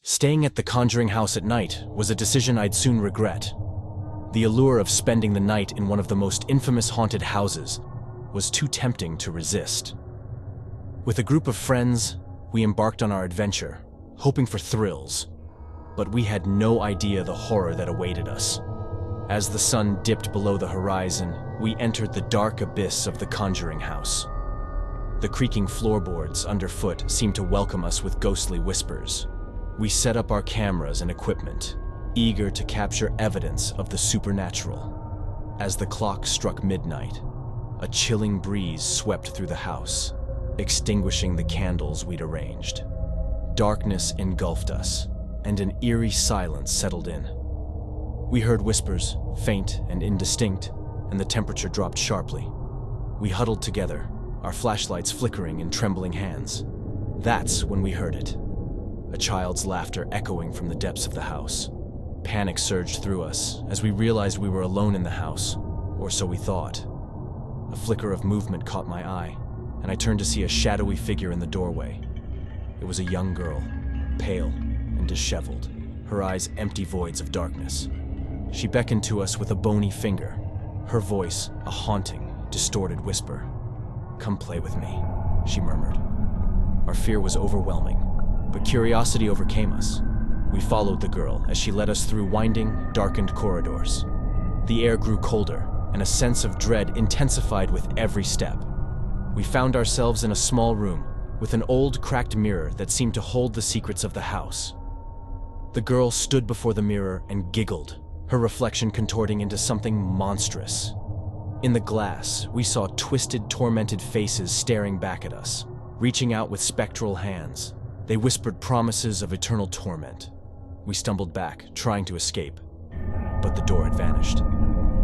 Staying at the Conjuring House at night was a decision I'd soon regret. The allure of spending the night in one of the most infamous haunted houses was too tempting to resist. With a group of friends, we embarked on our adventure, hoping for thrills, but we had no idea the horror that awaited us. As the sun dipped below the horizon, we entered the dark abyss of the Conjuring House. The creaking floorboards underfoot seemed to welcome us with ghostly whispers. We set up our cameras and equipment, eager to capture evidence of the supernatural. As the clock struck midnight, a chilling breeze swept through the house, extinguishing the candles we'd arranged. Darkness engulfed us, and an eerie silence settled in. We heard whispers, faint and indistinct, and the temperature dropped sharply. We huddled together, our flashlights flickering in trembling hands. That's when we heard it. A child's laughter echoing from the depths of the house. Panic surged through us as we realized we were alone in the house, or so we thought. A flicker of movement caught my eye, and I turned to see a shadowy figure in the doorway. It was a young girl, pale and disheveled, her eyes empty voids of darkness. She beckoned to us with a bony finger, her voice a haunting, distorted whisper. "Come play with me," she murmured. Our fear was overwhelming, but curiosity overcame us. We followed the girl as she led us through winding, darkened corridors. The air grew colder, and a sense of dread intensified with every step. We found ourselves in a small room with an old, cracked mirror that seemed to hold the secrets of the house. The girl stood before the mirror and giggled, her reflection contorting into something monstrous. In the glass, we saw twisted, tormented faces staring back at us, reaching out with spectral hands. They whispered promises of eternal torment. We stumbled back, trying to escape, but the door had vanished.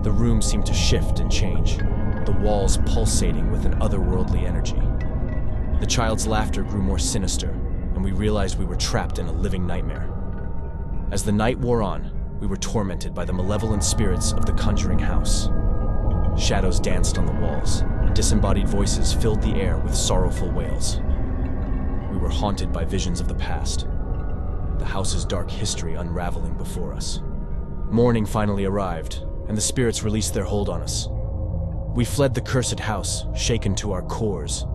The room seemed to shift and change, the walls pulsating with an otherworldly energy. The child's laughter grew more sinister, and we realized we were trapped in a living nightmare. As the night wore on, we were tormented by the malevolent spirits of the Conjuring House. Shadows danced on the walls, and disembodied voices filled the air with sorrowful wails. We were haunted by visions of the past, the house's dark history unraveling before us. Morning finally arrived, and the spirits released their hold on us. We fled the cursed house, shaken to our cores.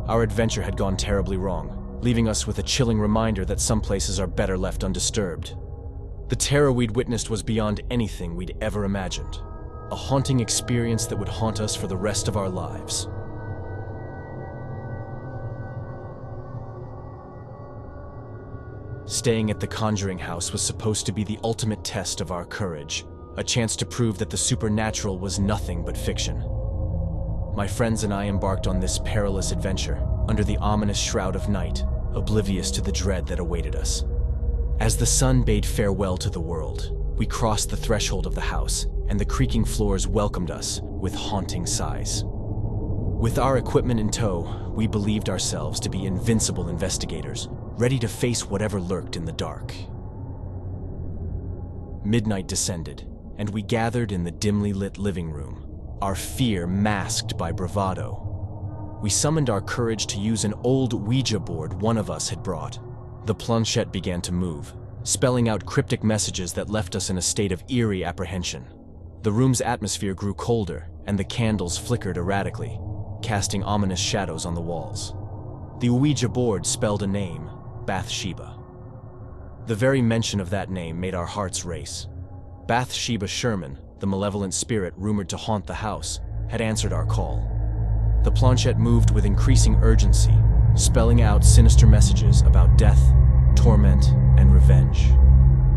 Our adventure had gone terribly wrong, leaving us with a chilling reminder that some places are better left undisturbed. The terror we'd witnessed was beyond anything we'd ever imagined, a haunting experience that would haunt us for the rest of our lives. Staying at the Conjuring House was supposed to be the ultimate test of our courage, a chance to prove that the supernatural was nothing but fiction. My friends and I embarked on this perilous adventure under the ominous shroud of night, oblivious to the dread that awaited us. As the sun bade farewell to the world, we crossed the threshold of the house, and the creaking floors welcomed us with haunting sighs. With our equipment in tow, we believed ourselves to be invincible investigators, ready to face whatever lurked in the dark. Midnight descended, and we gathered in the dimly lit living room, our fear masked by bravado. We summoned our courage to use an old Ouija board one of us had brought. The planchette began to move, spelling out cryptic messages that left us in a state of eerie apprehension. The room's atmosphere grew colder, and the candles flickered erratically, casting ominous shadows on the walls. The Ouija board spelled a name, Bathsheba. The very mention of that name made our hearts race. Bathsheba Sherman, the malevolent spirit rumored to haunt the house, had answered our call. The planchette moved with increasing urgency, spelling out sinister messages about death, torment, and revenge.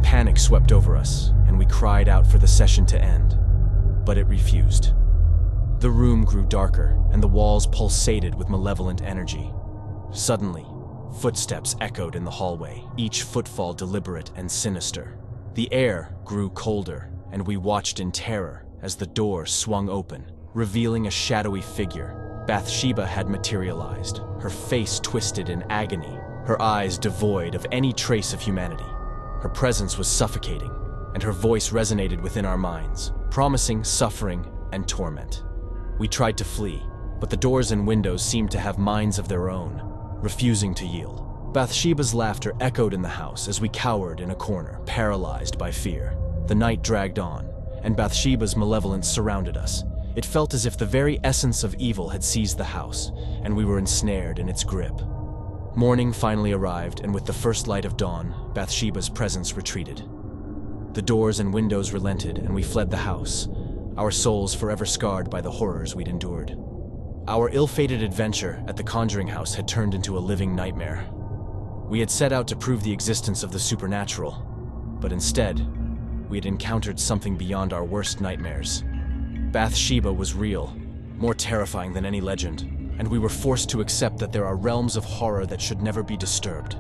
Panic swept over us, and we cried out for the session to end, but it refused. The room grew darker, and the walls pulsated with malevolent energy. Suddenly, footsteps echoed in the hallway, each footfall deliberate and sinister. The air grew colder, and we watched in terror as the door swung open, revealing a shadowy figure. Bathsheba had materialized, her face twisted in agony, her eyes devoid of any trace of humanity. Her presence was suffocating, and her voice resonated within our minds, promising suffering and torment. We tried to flee, but the doors and windows seemed to have minds of their own, refusing to yield. Bathsheba's laughter echoed in the house as we cowered in a corner, paralyzed by fear. The night dragged on, and Bathsheba's malevolence surrounded us. It felt as if the very essence of evil had seized the house, and we were ensnared in its grip. Morning finally arrived, and with the first light of dawn, Bathsheba's presence retreated. The doors and windows relented, and we fled the house, our souls forever scarred by the horrors we'd endured. Our ill-fated adventure at the Conjuring House had turned into a living nightmare. We had set out to prove the existence of the supernatural, but instead, we had encountered something beyond our worst nightmares. Bathsheba was real, more terrifying than any legend, and we were forced to accept that there are realms of horror that should never be disturbed.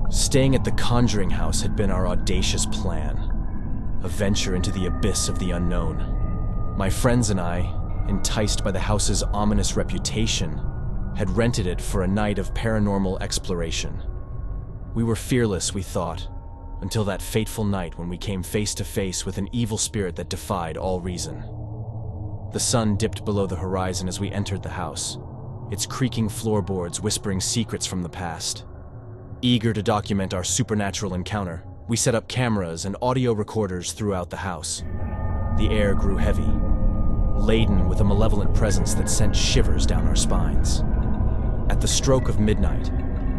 Staying at the Conjuring House had been our audacious plan, a venture into the abyss of the unknown. My friends and I, enticed by the house's ominous reputation, had rented it for a night of paranormal exploration. We were fearless, we thought, until that fateful night when we came face to face with an evil spirit that defied all reason. The sun dipped below the horizon as we entered the house, its creaking floorboards whispering secrets from the past. Eager to document our supernatural encounter, we set up cameras and audio recorders throughout the house. The air grew heavy, laden with a malevolent presence that sent shivers down our spines. At the stroke of midnight,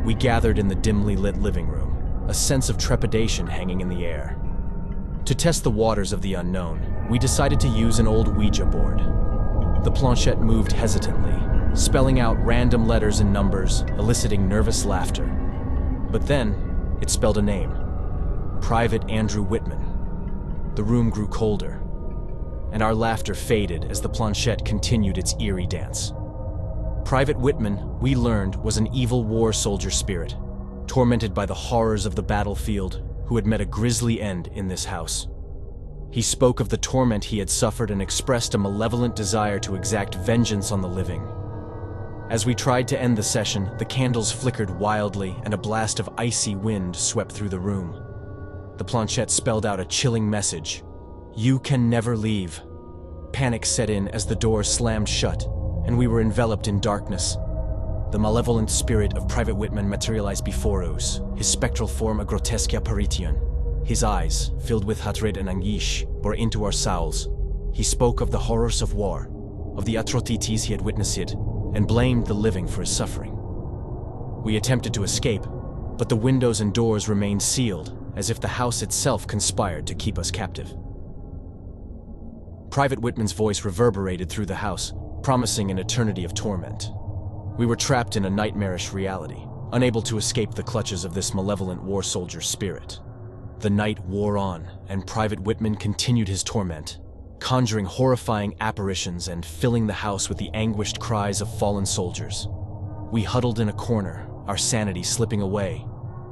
we gathered in the dimly lit living room, a sense of trepidation hanging in the air. To test the waters of the unknown, we decided to use an old Ouija board. The planchette moved hesitantly, spelling out random letters and numbers, eliciting nervous laughter. But then, it spelled a name: Private Andrew Whitman. The room grew colder, and our laughter faded as the planchette continued its eerie dance. Private Whitman, we learned, was an evil war soldier spirit, tormented by the horrors of the battlefield, who had met a grisly end in this house. He spoke of the torment he had suffered and expressed a malevolent desire to exact vengeance on the living. As we tried to end the session, the candles flickered wildly and a blast of icy wind swept through the room. The planchette spelled out a chilling message: "You can never leave." Panic set in as the door slammed shut, and we were enveloped in darkness. The malevolent spirit of Private Whitman materialized before us, his spectral form a grotesque apparition. His eyes, filled with hatred and anguish, bore into our souls. He spoke of the horrors of war, of the atrocities he had witnessed, and blamed the living for his suffering. We attempted to escape, but the windows and doors remained sealed, as if the house itself conspired to keep us captive. Private Whitman's voice reverberated through the house, promising an eternity of torment. We were trapped in a nightmarish reality, unable to escape the clutches of this malevolent war soldier spirit. The night wore on, and Private Whitman continued his torment, conjuring horrifying apparitions and filling the house with the anguished cries of fallen soldiers. We huddled in a corner, our sanity slipping away,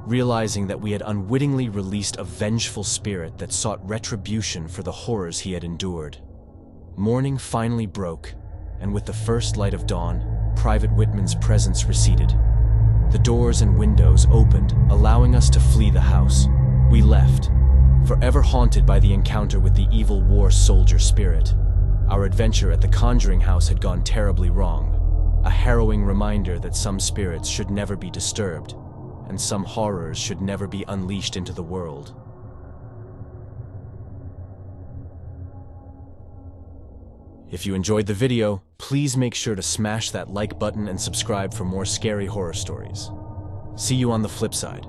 realizing that we had unwittingly released a vengeful spirit that sought retribution for the horrors he had endured. Morning finally broke, and with the first light of dawn, Private Whitman's presence receded. The doors and windows opened, allowing us to flee the house. We left, forever haunted by the encounter with the evil war soldier spirit. Our adventure at the Conjuring House had gone terribly wrong, a harrowing reminder that some spirits should never be disturbed, and some horrors should never be unleashed into the world. If you enjoyed the video, please make sure to smash that like button and subscribe for more scary horror stories. See you on the flip side.